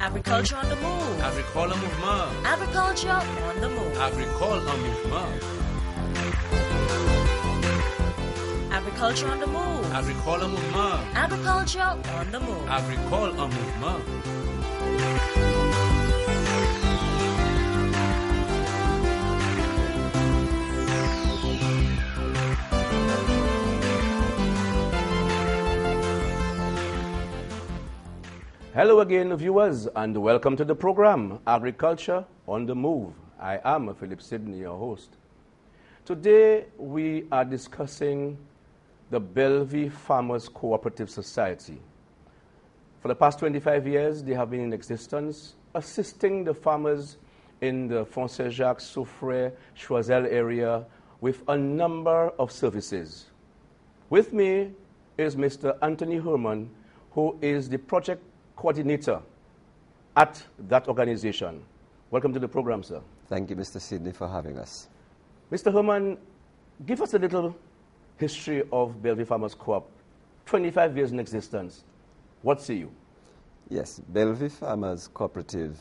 Agriculture on the move. Agricole mouvement. Agriculture on the move. Agricole en mouvement. Agriculture on the move. Agricole en mouvement. Agriculture on the move. Agricole en mouvement. Hello again, viewers, and welcome to the program, Agriculture on the Move. I am Phillip Sydney, your host. Today, we are discussing the Belle Vue Farmers Cooperative Society. For the past 25 years, they have been in existence, assisting the farmers in the Fontaine-Jacques, Soufrière, Choiseul area with a number of services. With me is Mr. Anthony Herman, who is the project coordinator at that organization. Welcome to the program, sir. Thank you, Mr. Sydney, for having us. Mr. Herman, give us a little history of Belle Vue Farmers Co-op. 25 years in existence. What say you? Yes, Belle Vue Farmers Cooperative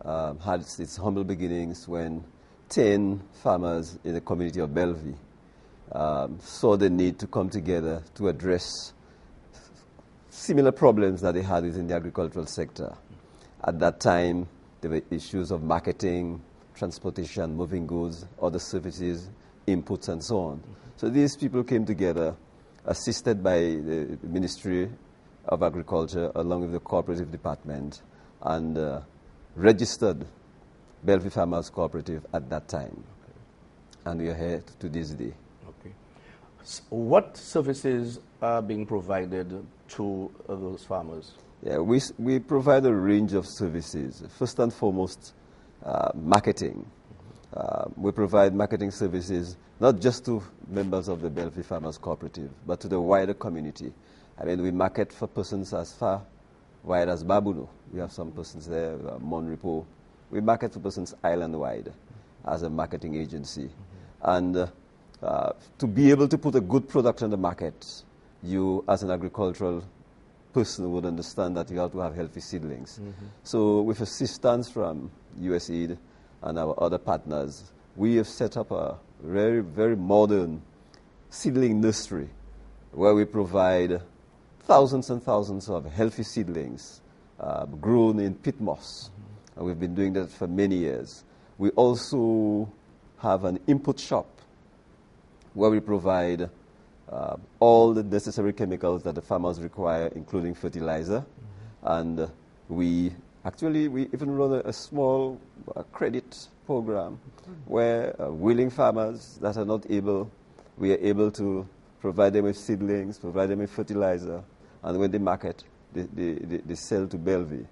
had its humble beginnings when 10 farmers in the community of Belle Vue saw the need to come together to address similar problems that they had within the agricultural sector. At that time, there were issues of marketing, transportation, moving goods, other services, inputs, and so on. So these people came together, assisted by the Ministry of Agriculture, along with the cooperative department, and registered Belle Vue Farmers Cooperative at that time. Okay. And we are here to this day. Okay. So what services are being provided to those farmers? Yeah, we provide a range of services. First and foremost, marketing. We provide marketing services not just to members of the Belle Vue Farmers Cooperative, but to the wider community. I mean, we market for persons as far wide as Babuno. We have some persons there, Monrepo. We market for persons island-wide as a marketing agency. And to be able to put a good product on the market, you, as an agricultural person, would understand that you have to have healthy seedlings. So with assistance from USAID and our other partners, we have set up a very, very modern seedling nursery where we provide thousands and thousands of healthy seedlings grown in pit moss. And we've been doing that for many years. We also have an input shop where we provide all the necessary chemicals that the farmers require, including fertilizer. And we even run a small credit program where willing farmers that are not able, we are able to provide them with seedlings, provide them with fertilizer, and when they market, they sell to Belle Vue.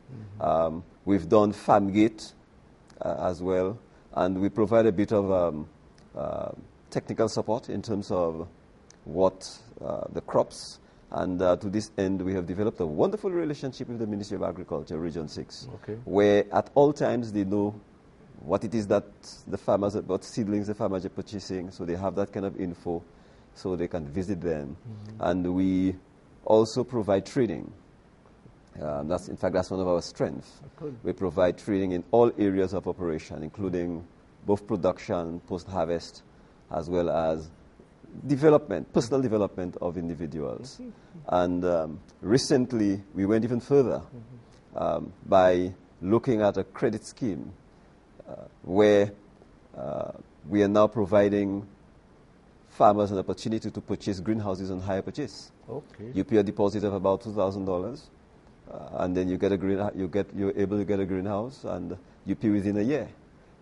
We've done farm gate as well, and we provide a bit of technical support in terms of what the crops, and to this end we have developed a wonderful relationship with the Ministry of Agriculture, Region 6, where at all times they know what it is that the farmers, what seedlings the farmers are purchasing, so they have that kind of info so they can visit them. And we also provide training. In fact, that's one of our strengths. We provide training in all areas of operation, including both production, post-harvest, as well as development, personal development of individuals. And recently, we went even further by looking at a credit scheme where we are now providing farmers an opportunity to purchase greenhouses on hire purchase. You pay a deposit of about $2,000, and then you get you're able to get a greenhouse, and you pay within a year.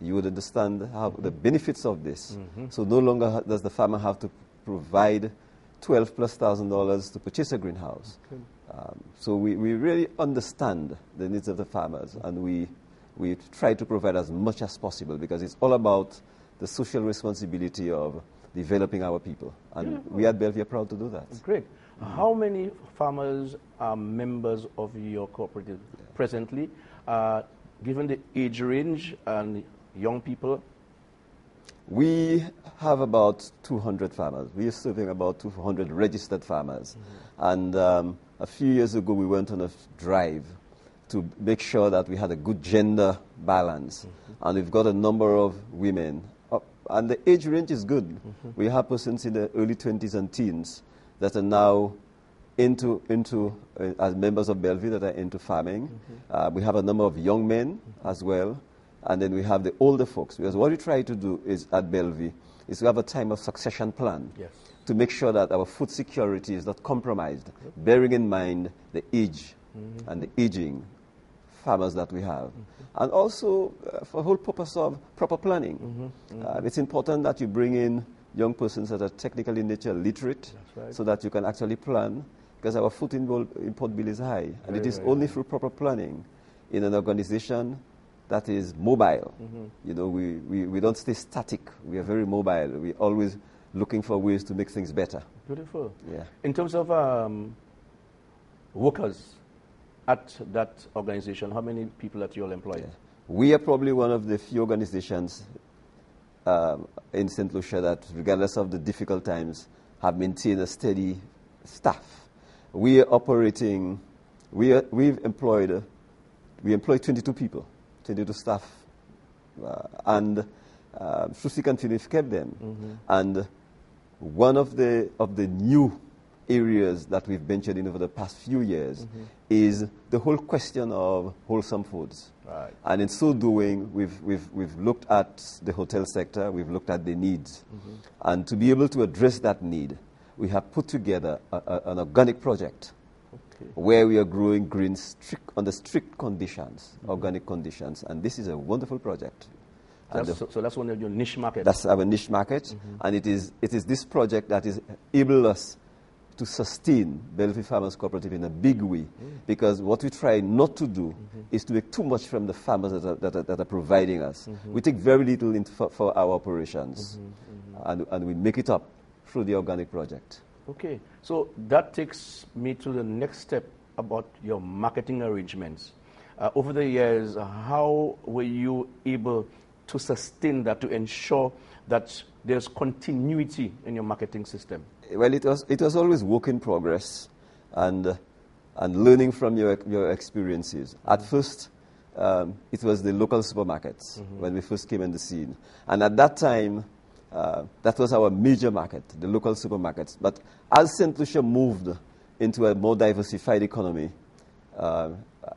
You would understand how the benefits of this. So no longer does the farmer have to provide $12,000+ to purchase a greenhouse. So we really understand the needs of the farmers, and we try to provide as much as possible, because it's all about the social responsibility of developing our people. And we at Belle Vue are proud to do that. Great. How many farmers are members of your cooperative presently, given the age range and young people? We have about 200 farmers. We are serving about 200 registered farmers. And a a few years ago, we went on a drive to make sure that we had a good gender balance. And we've got a number of women. And the age range is good. We have persons in the early 20s and teens that are now as members of Belle Vue that are into farming. We have a number of young men as well. And then we have the older folks. Because what we try to do is at Belle Vue is to have a time of succession plan. Yes. To make sure that our food security is not compromised, bearing in mind the age and the aging farmers that we have. And also for the whole purpose of proper planning. It's important that you bring in young persons that are technically nature literate, so that you can actually plan, because our food import bill is high. And it is only through proper planning in an organization that is mobile. You know, we don't stay static. We are very mobile. We always looking for ways to make things better. Beautiful. Yeah. In terms of workers at that organization, how many people that you all employ? Yeah. We are probably one of the few organizations in St. Lucia that, regardless of the difficult times, have maintained a steady staff. We are operating, we employ 22 people, 22 staff, and through thick and thin we've kept them. And one of the new areas that we've ventured in over the past few years is the whole question of wholesome foods. Right. And in so doing, we've looked at the hotel sector, we've looked at the needs. And to be able to address that need, we have put together an organic project where we are growing greens under strict conditions, organic conditions. And this is a wonderful project. So that's one of your niche markets. That's our niche market, and it is this project that is able us to sustain Belle Vue Farmers Cooperative in a big way, because what we try not to do is to make too much from the farmers that are providing us. We take very little for our operations, and we make it up through the organic project. Okay, so that takes me to the next step about your marketing arrangements. Over the years, how were you able to sustain that, to ensure that there's continuity in your marketing system? Well, it was always work in progress, and learning from your experiences. At first, it was the local supermarkets when we first came on the scene, and at that time, that was our major market, the local supermarkets. But as St. Lucia moved into a more diversified economy,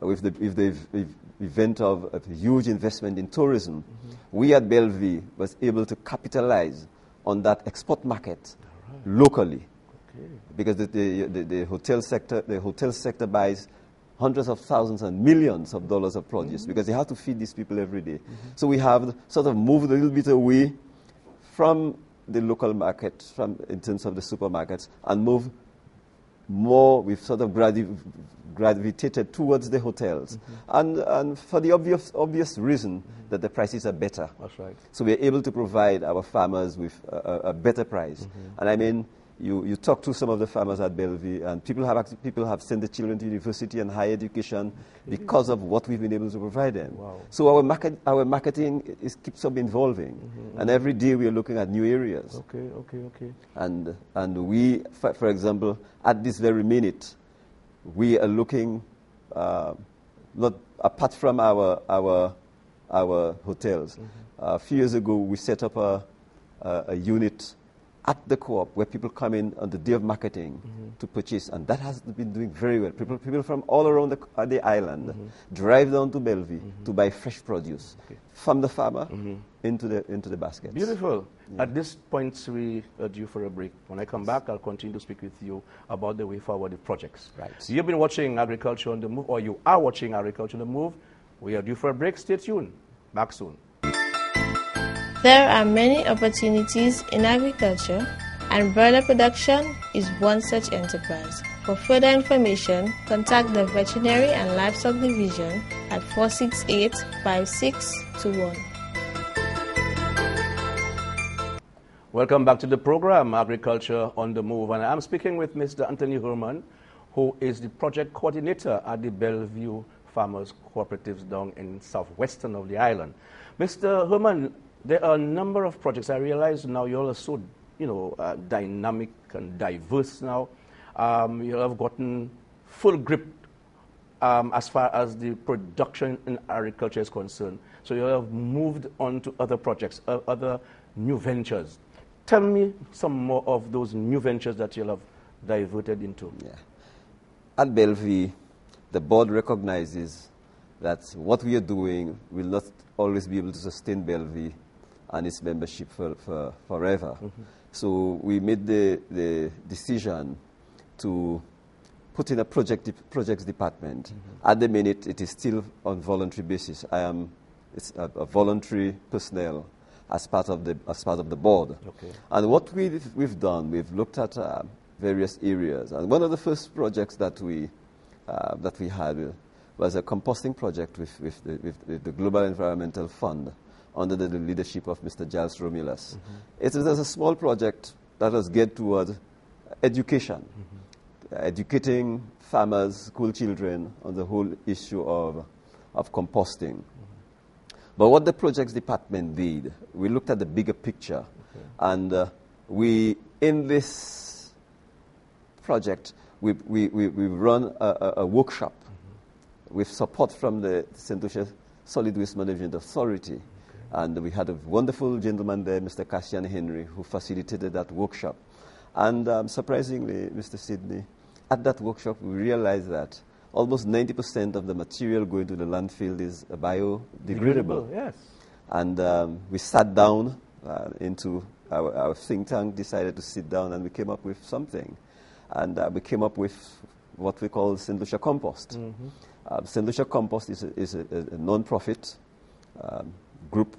with the event of a huge investment in tourism, we at Belle Vue was able to capitalize on that export market locally, because the hotel sector buys hundreds of thousands and millions of dollars of produce, because they have to feed these people every day. So we have sort of moved a little bit away from the local market, in terms of the supermarkets, and moved more. We've sort of gravitated towards the hotels, and for the obvious reason that the prices are better. That's right. So we're able to provide our farmers with a better price. And I mean, you talk to some of the farmers at Belle Vue, and people have sent the children to university and higher education because of what we've been able to provide them. Wow. So our marketing keeps on evolving, and every day we are looking at new areas. Okay. And we, for example, at this very minute, we are looking, not apart from our hotels. A few years ago, we set up a unit at the co-op where people come in on the day of marketing to purchase, and that has been doing very well. People from all around the island drive down to Belle Vue to buy fresh produce from the farmer into the baskets. Beautiful. Yeah. At this point, we are due for a break. When I come back, I'll continue to speak with you about the way forward with projects. Right. So you've been watching Agriculture on the Move, or you are watching Agriculture on the Move. We are due for a break. Stay tuned. Back soon. There are many opportunities in agriculture, and broiler production is one such enterprise. For further information, contact the Veterinary and Livestock Division at 468-5621. Welcome back to the program, Agriculture on the Move. And I'm speaking with Mr. Anthony Herman, who is the project coordinator at the Belle Vue Farmers Cooperatives down in southwestern of the island. Mr. Herman, there are a number of projects. I realize now you all are so, dynamic and diverse now. You have gotten full grip as far as the production in agriculture is concerned. So you have moved on to other projects, other new ventures. Tell me some more of those new ventures that you have diverted into. Yeah. At Belle Vue, the board recognizes that what we are doing will not always be able to sustain Belle Vue and its membership for forever. Mm-hmm. So we made the decision to put in a projects department. Mm-hmm. At the minute, it is still on voluntary basis. It's a voluntary personnel as part of the board. Okay. And what we've done, we've looked at various areas. And one of the first projects that we had was a composting project with the Global Environmental Fund under the leadership of Mr. Giles Romulus. Mm-hmm. It was a small project that was geared toward education, educating farmers, school children on the whole issue of composting. Mm-hmm. But what the projects department did, we looked at the bigger picture, and in this project, we run a workshop with support from the St. Lucia Solid Waste Management Authority. Okay. And we had a wonderful gentleman there, Mr. Cassian Henry, who facilitated that workshop. And surprisingly, Mr. Sydney, at that workshop, we realized that almost 90% of the material going to the landfill is biodegradable. Yes. And we sat down into our think tank, decided to sit down, and we came up with something. And we came up with what we call St. Lucia Compost. Mm-hmm. St. Lucia Compost is a non-profit group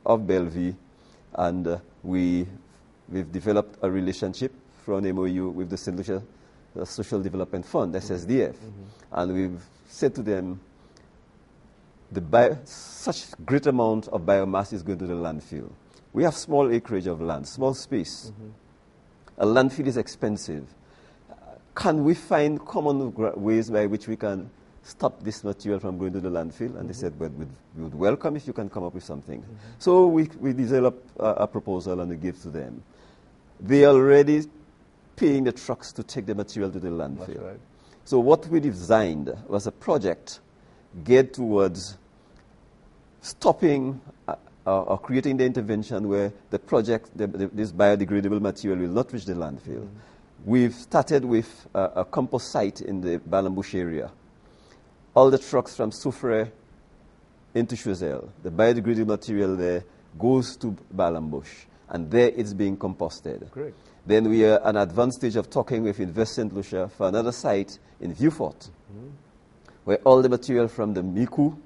of Belle Vue, and we've developed a relationship through an MOU with the St. Lucia Social Development Fund, SSDF, and we've said to them, such great amount of biomass is going to the landfill. We have small acreage of land, small space. A landfill is expensive. Can we find common ways by which we can stop this material from going to the landfill? And they said, well, we would welcome if you can come up with something. So we developed a proposal and we gave to them. They are already paying the trucks to take the material to the landfill. That's right. So what we designed was a project geared towards stopping or creating the intervention where the project, this biodegradable material will not reach the landfill. We've started with a compost site in the Balambush area. All the trucks from Soufre into Choiseul, the biodegradable material there goes to Balambush, and there it's being composted. Great. Then we are at an advanced stage of talking with Invest St. Lucia for another site in Vieux-Fort, where all the material from the Micoud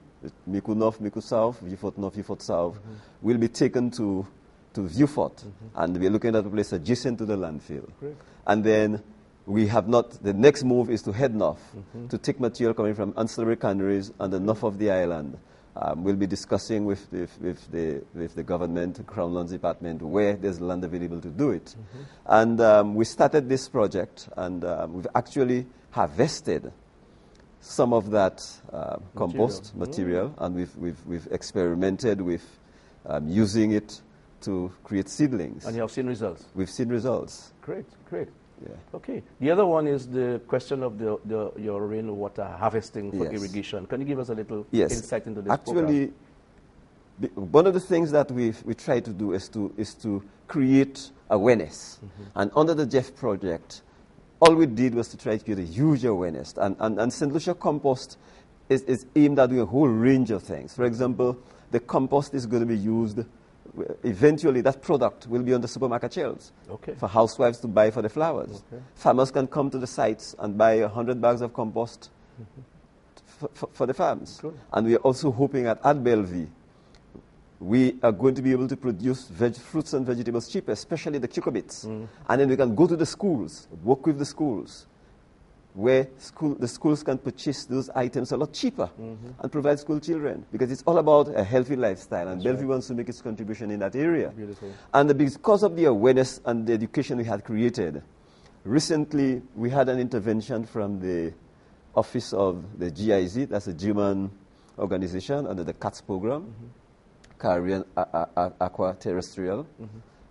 North, Micoud South, Vieux-Fort North, Vieux-Fort South, will be taken to Vieux-Fort, and we're looking at a place adjacent to the landfill. Great. And then the next move is to head north, to take material coming from ancillary canneries and the north of the island. We'll be discussing with the government, Crown Lands Department, where there's land available to do it. And we started this project, and we've actually harvested some of that compost material, and we've experimented with using it to create seedlings. And you have seen results? We've seen results. Great. Yeah. Okay. The other one is the question of your rainwater harvesting for irrigation. Can you give us a little insight into this program? One of the things that we try to do is to create awareness. And under the Jeff project, all we did was to try to create a huge awareness. And St. Lucia Compost is aimed at doing a whole range of things. For example, the compost is going to be used. Eventually, that product will be on the supermarket shelves for housewives to buy for the flowers. Farmers can come to the sites and buy 100 bags of compost for the farms. Cool. And we are also hoping at Belle Vue, we are going to be able to produce fruits and vegetables cheaper, especially the cucurbits. And then we can go to the schools, work with the schools, where the schools can purchase those items a lot cheaper and provide school children, because it's all about a healthy lifestyle, and Belle Vue wants to make its contribution in that area. Beautiful. And because of the awareness and the education we had created, recently we had an intervention from the office of the GIZ, that's a German organization under the CATS program, Caribbean Aqua Terrestrial,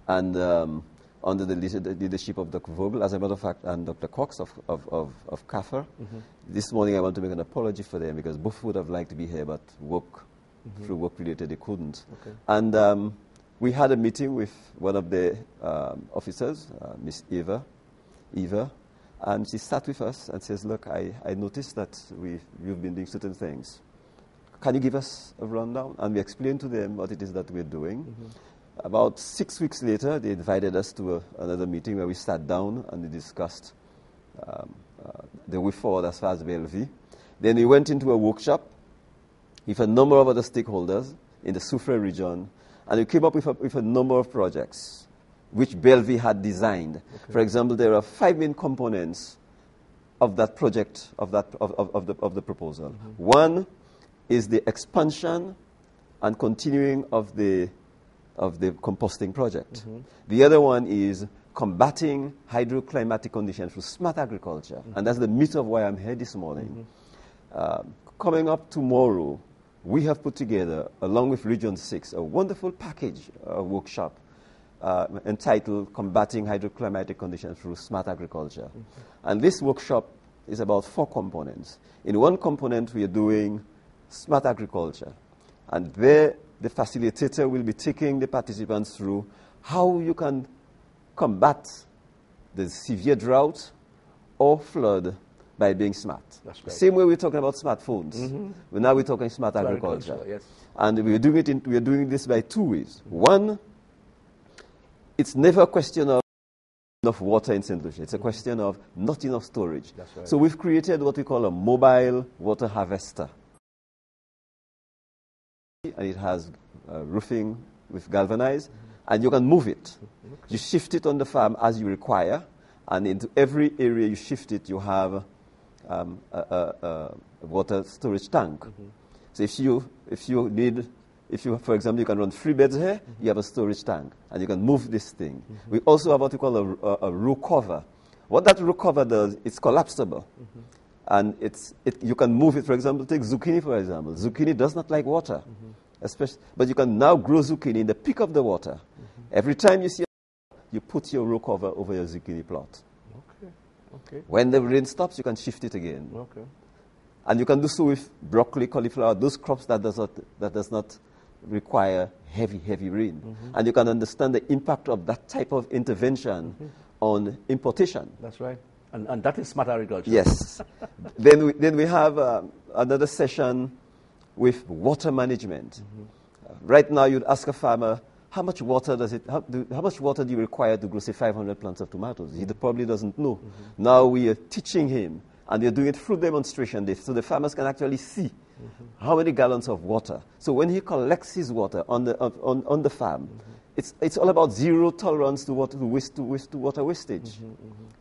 and under the leadership of Dr. Vogel, as a matter of fact, and Dr. Cox of CAFR. This morning I want to make an apology for them because both would have liked to be here, but through work-related, they couldn't. Okay. And we had a meeting with one of the officers, Miss Eva, and she sat with us and says, look, I noticed that you've been doing certain things. Can you give us a rundown? And we explained to them what it is that we're doing. About 6 weeks later, they invited us to another meeting where we sat down and we discussed the way forward as far as Belle Vue. Then we went into a workshop with a number of other stakeholders in the Soufrière region, and we came up with a number of projects which Belle Vue had designed. Okay. For example, there are 5 main components of that project, of the proposal. One is the expansion and continuing of the composting project. The other one is combating hydroclimatic conditions through smart agriculture. And that's the meat of why I'm here this morning. Coming up tomorrow, we have put together, along with Region 6, a wonderful package workshop entitled Combating Hydroclimatic Conditions Through Smart Agriculture. And this workshop is about 4 components. In one component, we are doing smart agriculture. And there, the facilitator will be taking the participants through how you can combat the severe drought or flood by being smart. That's right. Same way we're talking about smartphones. But now we're talking smart agriculture. Yes. And we are doing this by 2 ways. One, it's never a question of enough water in St. Lucia. It's a question of not enough storage. That's right. So we've created what we call a mobile water harvester. And it has roofing with galvanized, and you can move it. You shift it on the farm as you require, and into every area you shift it, you have a water storage tank. So if you, for example, you can run 3 beds here, you have a storage tank, and you can move this thing. We also have what we call a row cover. What that row cover does, it's collapsible. And you can move it. For example, take zucchini, for example. Zucchini does not like water, but you can now grow zucchini in the peak of the water. Every time you see you put your row cover over your zucchini plot. Okay. When the rain stops, you can shift it again. Okay. And you can do so with broccoli, cauliflower, those crops that does not require heavy rain. And you can understand the impact of that type of intervention on importation. That's right. And that is smart agriculture. Yes. then we have another session with water management. Right now, you'd ask a farmer, how much water do you require to grow, say, 500 plants of tomatoes? He probably doesn't know. Now we are teaching him, and we're doing it through demonstration days, so the farmers can actually see how many gallons of water. So when he collects his water on the farm, it's all about zero tolerance to water wastage.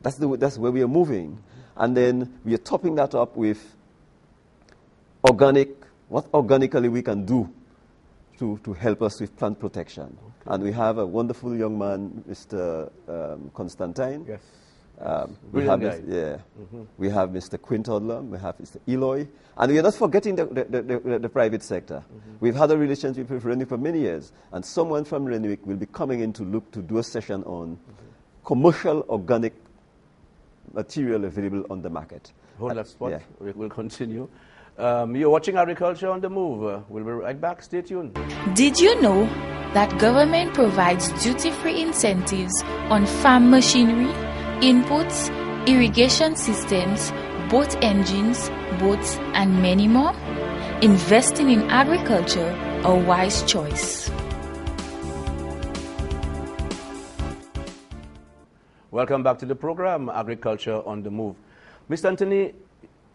That's where we are moving. And then we are topping that up with what organically we can do to help us with plant protection. And we have a wonderful young man, Mr. Constantine. Yes. We have Mr. Quint Odlam, we have Mr. Eloy, and we are not forgetting the private sector. We've had a relationship with Renwick for many years, and someone from Renwick will be coming in to do a session on commercial organic material available on the market. Hold that spot. Yeah. We'll continue. You're watching Agriculture on the Move. We'll be right back. Stay tuned. Did you know that government provides duty-free incentives on farm machinery, inputs, irrigation systems, boat engines, boats, and many more? Investing in agriculture, a wise choice. Welcome back to the program, Agriculture on the Move. Mr. Anthony,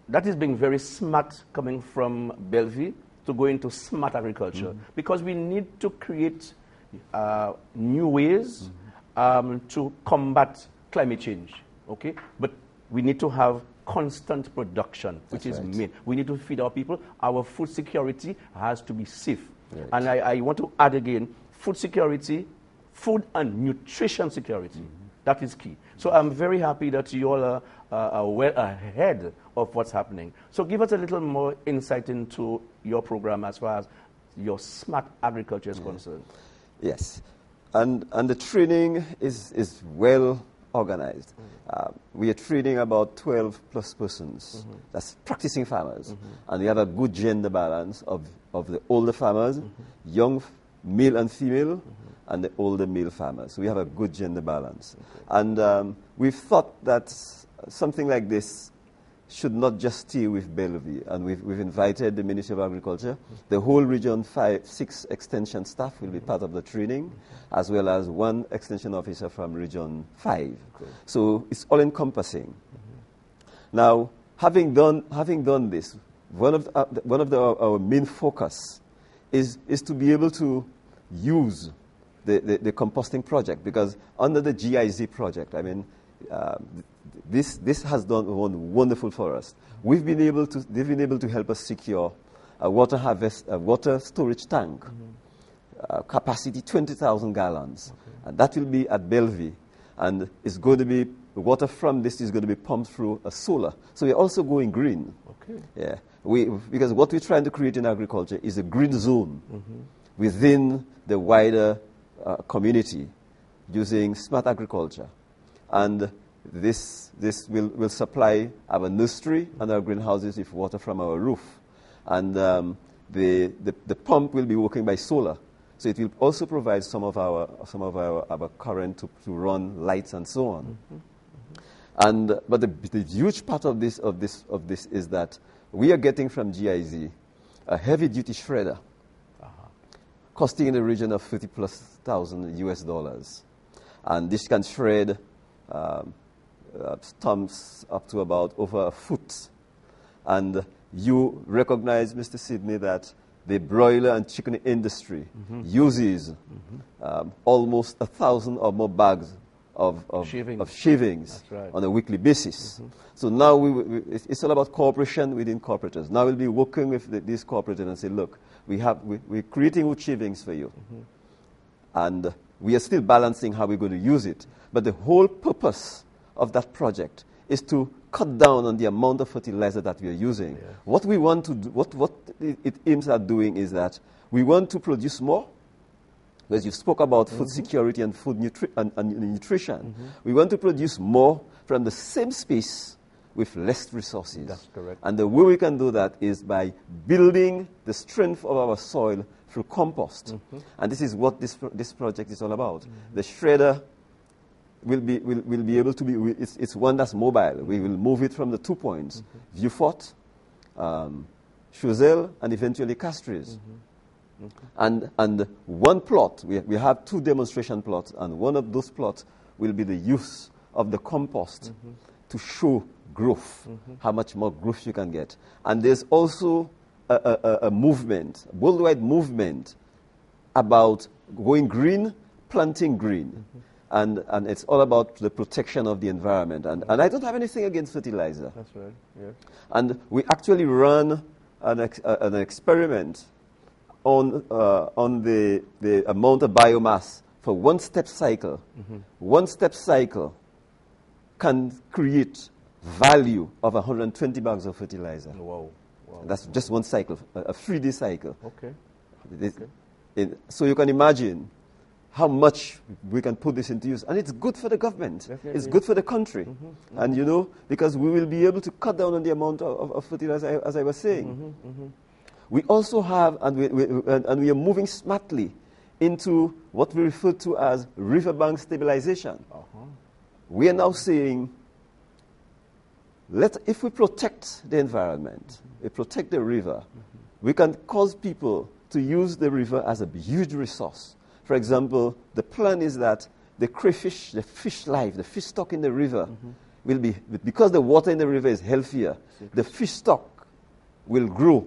that is being very smart coming from Belle Vue to go into smart agriculture, because we need to create new ways to combat climate change, okay? But we need to have constant production, which is main. We need to feed our people. Our food security has to be safe. Right. And I want to add again, food security, food and nutrition security. That is key. So I'm very happy that you all are well ahead of what's happening. So give us a little more insight into your program as far as your smart agriculture is concerned. Yes. And the training is well organized. We are training about 12 plus persons. That's practicing farmers. And we have a good gender balance of the older farmers, young male and female, and the older male farmers. So we have a good gender balance. And we've thought that something like this should not just stay with Belle Vue. And we've invited the Ministry of Agriculture. The whole Region 6 extension staff will be part of the training, as well as one extension officer from Region 5. Okay. So it's all encompassing. Now, having done this, one of our main focus is to be able to use the composting project, because under the GIZ project, I mean, this has done wonderful for us. They've been able to help us secure a water storage tank, capacity 20,000 gallons, and that will be at Belle Vue, and it's going to be the water from this is going to be pumped through a solar. So we're also going green. Okay. Yeah, because what we're trying to create in agriculture is a green zone within the wider community using smart agriculture. And this will supply our nursery and our greenhouses with water from our roof. And the pump will be working by solar. So it will also provide some of our current to run lights and so on. But the huge part of this is that we are getting from GIZ a heavy duty shredder, costing in the region of $30,000 US. And this can shred stumps up to about over a foot. And you recognize, Mr. Sydney, that the broiler and chicken industry uses almost 1,000 or more bags of shavings That's right. on a weekly basis. So now it's all about cooperation within cooperatives. Now we'll be working with these cooperatives and say, look, we're creating wood shavings for you. And we are still balancing how we're going to use it. But the whole purpose of that project is to cut down on the amount of fertilizer that we are using. Yeah. What we want to do, what it aims at doing is that we want to produce more. Because you spoke about food security and food nutrition. We want to produce more from the same space with less resources. That's correct. And the way we can do that is by building the strength of our soil through compost. And this is what this project is all about. The shredder will be able to be, it's one that's mobile. We will move it from the 2 points, Vieux-Fort, Choiseul, and eventually Castries. And one plot, we have 2 demonstration plots, and one of those plots will be the use of the compost to show growth, how much more growth you can get. And there's also a movement, a worldwide movement about going green, planting green. And it's all about the protection of the environment. And I don't have anything against fertilizer. That's right, yes. And we actually run an experiment on the amount of biomass for one step cycle. One step cycle can create value of 120 bags of fertilizer. Wow. That's just one cycle, a 3-day cycle. Okay. So you can imagine how much we can put this into use. And it's good for the government. Definitely. It's good for the country. And, because we will be able to cut down on the amount of fertilizer, as I was saying. We also have, and we are moving smartly into what we refer to as riverbank stabilization. We are now saying, if we protect the environment, we protect the river, we can cause people to use the river as a huge resource. For example, the plan is that the crayfish, the fish life, the fish stock in the river will be, because the water in the river is healthier, the fish stock will grow.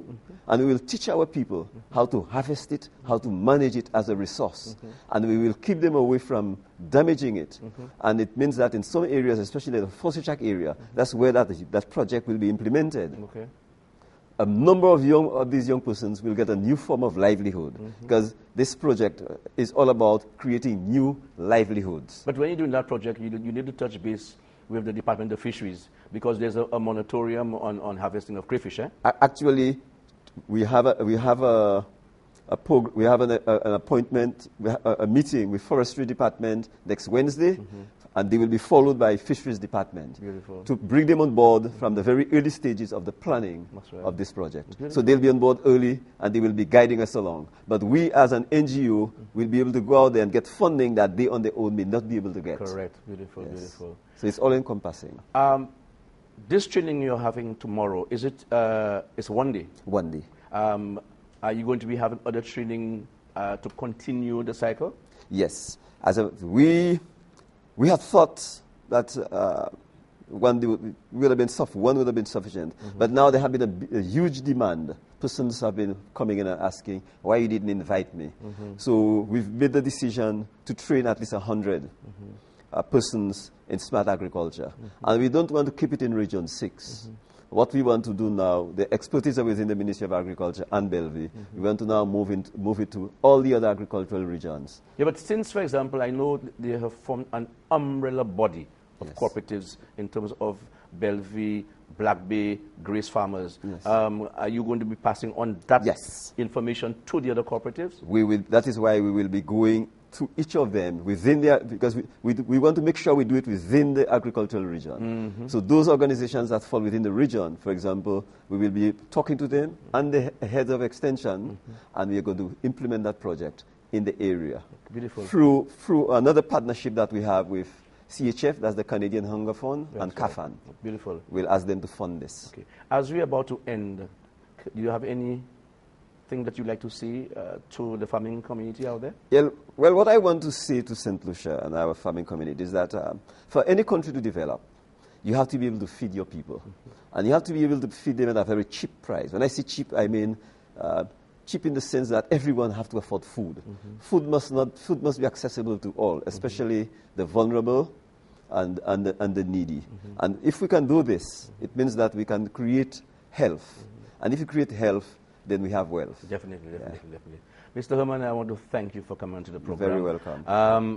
And we will teach our people how to harvest it, how to manage it as a resource. And we will keep them away from damaging it. And it means that in some areas, especially the Forsythia area, that's where that project will be implemented. Okay. A number of these young persons will get a new form of livelihood, because this project is all about creating new livelihoods. But when you're doing that project, you need to touch base with the Department of Fisheries, because there's a moratorium on harvesting of crayfish, eh? Actually, we have a we have an appointment, a meeting with Forestry Department next Wednesday, and they will be followed by Fisheries Department. Beautiful. To bring them on board from the very early stages of the planning That's right. of this project. Beautiful. So they'll be on board early, and they will be guiding us along. But we, as an NGO, will be able to go out there and get funding that they on their own may not be able to get. Correct. Beautiful, Yes. beautiful. So it's all encompassing. This training you're having tomorrow, is it, it's one day? One day. Are you going to be having other training to continue the cycle? Yes. We had thought that one would have been sufficient, but now there have been a huge demand. Persons have been coming in and asking why you didn't invite me. So we've made the decision to train at least 100 persons in smart agriculture, and we don't want to keep it in Region 6. What we want to do now, the expertise are within the Ministry of Agriculture and Belle Vue. We want to now move it to all the other agricultural regions. Yeah, but since, for example, I know they have formed an umbrella body of Yes. cooperatives in terms of Belle Vue, Black Bay, Grace Farmers. Yes. Are you going to be passing on that Yes. information to the other cooperatives? We will. That is why we will be going to each of them within their, because we want to make sure we do it within the agricultural region. So those organizations that fall within the region, for example, we will be talking to them and the heads of extension, and we are going to implement that project in the area. Beautiful. Through another partnership that we have with CHF, that's the Canadian Hunger Fund, and That's CAFAN. right. Beautiful. We'll ask them to fund this. Okay. As we're about to end, do you have anything that you'd like to say to the farming community out there? Yeah, well, what I want to say to St. Lucia and our farming community is that for any country to develop, you have to be able to feed your people. And you have to be able to feed them at a very cheap price. When I say cheap, I mean cheap in the sense that everyone has to afford food. Food must be accessible to all, especially the vulnerable and the needy. And if we can do this, it means that we can create health. And if you create health, then we have wealth. Definitely. Mr. Herman, I want to thank you for coming to the program. Very welcome.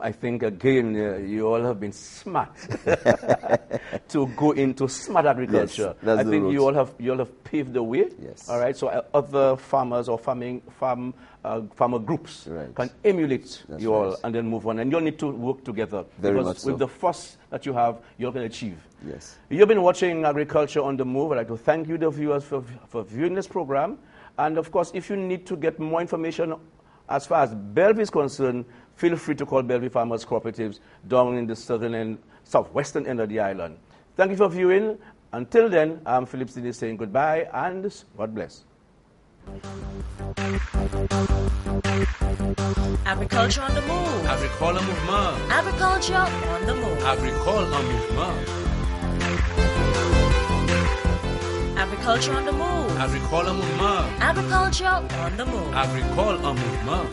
I think, again, you all have been smart to go into smart agriculture. Yes, that's I the think route. you all have paved the way. Yes. All right. So other farmers or farmer groups Right. can emulate That's you all right. and then move on. And you'll need to work together. Very because much so. with the force that you have, you can achieve. Yes. You've been watching Agriculture on the Move. I'd like to thank you, the viewers, for viewing this program. And of course, if you need to get more information as far as Belle Vue is concerned, feel free to call Belle Vue Farmers Cooperatives down in the southern and southwestern end of the island. Thank you for viewing. Until then, I'm Phillip Sydney saying goodbye and God bless. Agriculture on the Move. Agricole en mouvement. Agriculture on the Move. Agricole en mouvement. Agriculture on the Move. Agricole en mouvement. Agriculture on the Move. Agricole en mouvement.